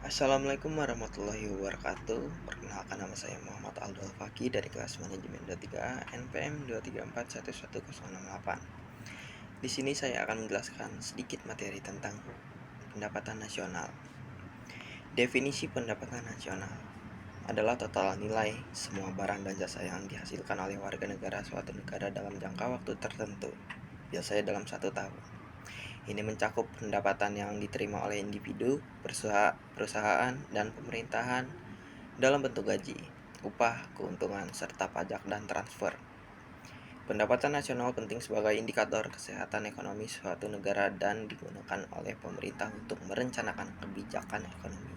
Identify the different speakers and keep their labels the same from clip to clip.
Speaker 1: Assalamualaikum warahmatullahi wabarakatuh. Perkenalkan, nama saya Muhammad Aldo Al-Faki dari kelas manajemen 23A NPM 2341168. Di sini saya akan menjelaskan sedikit materi tentang pendapatan nasional. Definisi pendapatan nasional adalah total nilai semua barang dan jasa yang dihasilkan oleh warga negara suatu negara dalam jangka waktu tertentu, biasanya dalam 1 tahun. Ini mencakup pendapatan yang diterima oleh individu, perusahaan, dan pemerintahan dalam bentuk gaji, upah, keuntungan, serta pajak dan transfer. Pendapatan nasional penting sebagai indikator kesehatan ekonomi suatu negara dan digunakan oleh pemerintah untuk merencanakan kebijakan ekonomi.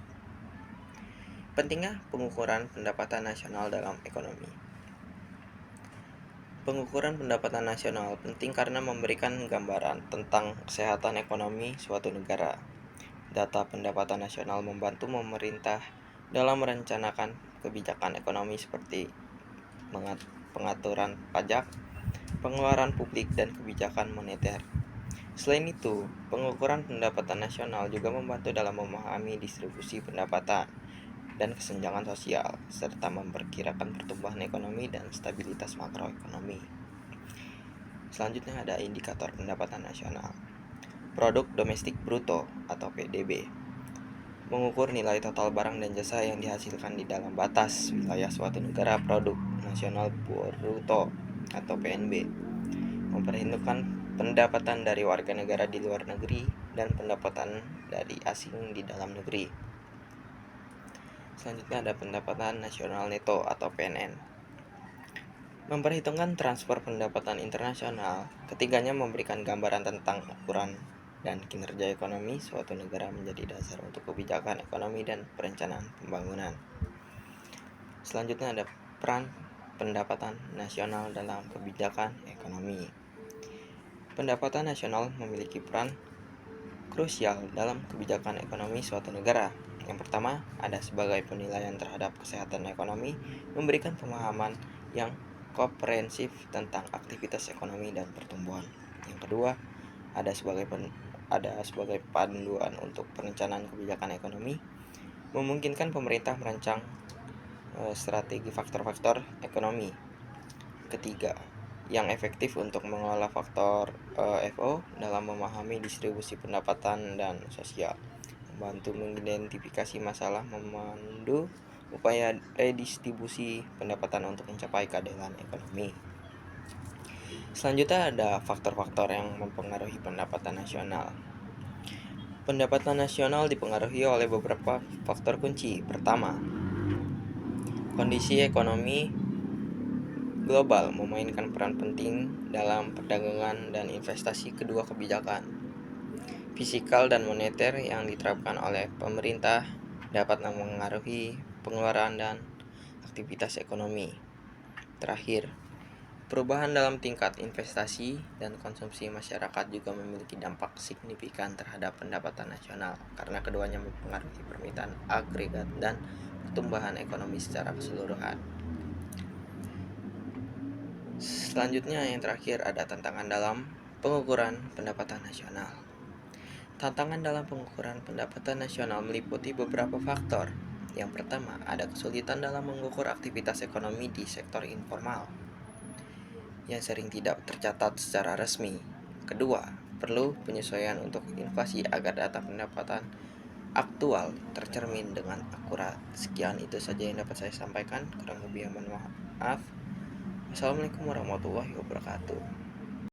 Speaker 1: Pentingnya pengukuran pendapatan nasional dalam ekonomi. Pengukuran pendapatan nasional penting karena memberikan gambaran tentang kesehatan ekonomi suatu negara. Data pendapatan nasional membantu pemerintah dalam merencanakan kebijakan ekonomi seperti pengaturan pajak, pengeluaran publik, dan kebijakan moneter. Selain itu, pengukuran pendapatan nasional juga membantu dalam memahami distribusi pendapatan dan kesenjangan sosial, serta memperkirakan pertumbuhan ekonomi dan stabilitas makroekonomi. Selanjutnya ada indikator pendapatan nasional. Produk domestik bruto atau PDB mengukur nilai total barang dan jasa yang dihasilkan di dalam batas wilayah suatu negara. Produk nasional bruto atau PNB memperhitungkan pendapatan dari warga negara di luar negeri dan pendapatan dari asing di dalam negeri. Selanjutnya ada pendapatan nasional neto atau PNN. Memperhitungkan transfer pendapatan internasional. Ketiganya memberikan gambaran tentang ukuran dan kinerja ekonomi suatu negara menjadi dasar untuk kebijakan ekonomi dan perencanaan pembangunan. Selanjutnya ada peran pendapatan nasional dalam kebijakan ekonomi. Pendapatan nasional memiliki peran krusial dalam kebijakan ekonomi suatu negara. Yang pertama, ada sebagai penilaian terhadap kesehatan ekonomi, memberikan pemahaman yang komprehensif tentang aktivitas ekonomi dan pertumbuhan. Yang kedua, ada sebagai panduan untuk perencanaan kebijakan ekonomi, memungkinkan pemerintah merancang strategi faktor-faktor ekonomi. Ketiga, yang efektif untuk mengelola faktor FO dalam memahami distribusi pendapatan dan sosial, membantu mengidentifikasi masalah, memandu upaya redistribusi pendapatan untuk mencapai keadilan ekonomi. Selanjutnya ada faktor-faktor yang mempengaruhi pendapatan nasional. Pendapatan nasional dipengaruhi oleh beberapa faktor kunci. Pertama, kondisi ekonomi global memainkan peran penting dalam perdagangan dan investasi. Kedua, kebijakan fiskal dan moneter yang diterapkan oleh pemerintah dapat mempengaruhi pengeluaran dan aktivitas ekonomi. Terakhir, perubahan dalam tingkat investasi dan konsumsi masyarakat juga memiliki dampak signifikan terhadap pendapatan nasional karena keduanya mempengaruhi permintaan agregat dan pertumbuhan ekonomi secara keseluruhan. Selanjutnya yang terakhir ada tantangan dalam pengukuran pendapatan nasional. Tantangan dalam pengukuran pendapatan nasional meliputi beberapa faktor. Yang pertama, ada kesulitan dalam mengukur aktivitas ekonomi di sektor informal yang sering tidak tercatat secara resmi. Kedua, perlu penyesuaian untuk inflasi agar data pendapatan aktual tercermin dengan akurat. Sekian itu saja yang dapat saya sampaikan. Kurang lebih mohon maaf. Assalamualaikum warahmatullahi wabarakatuh.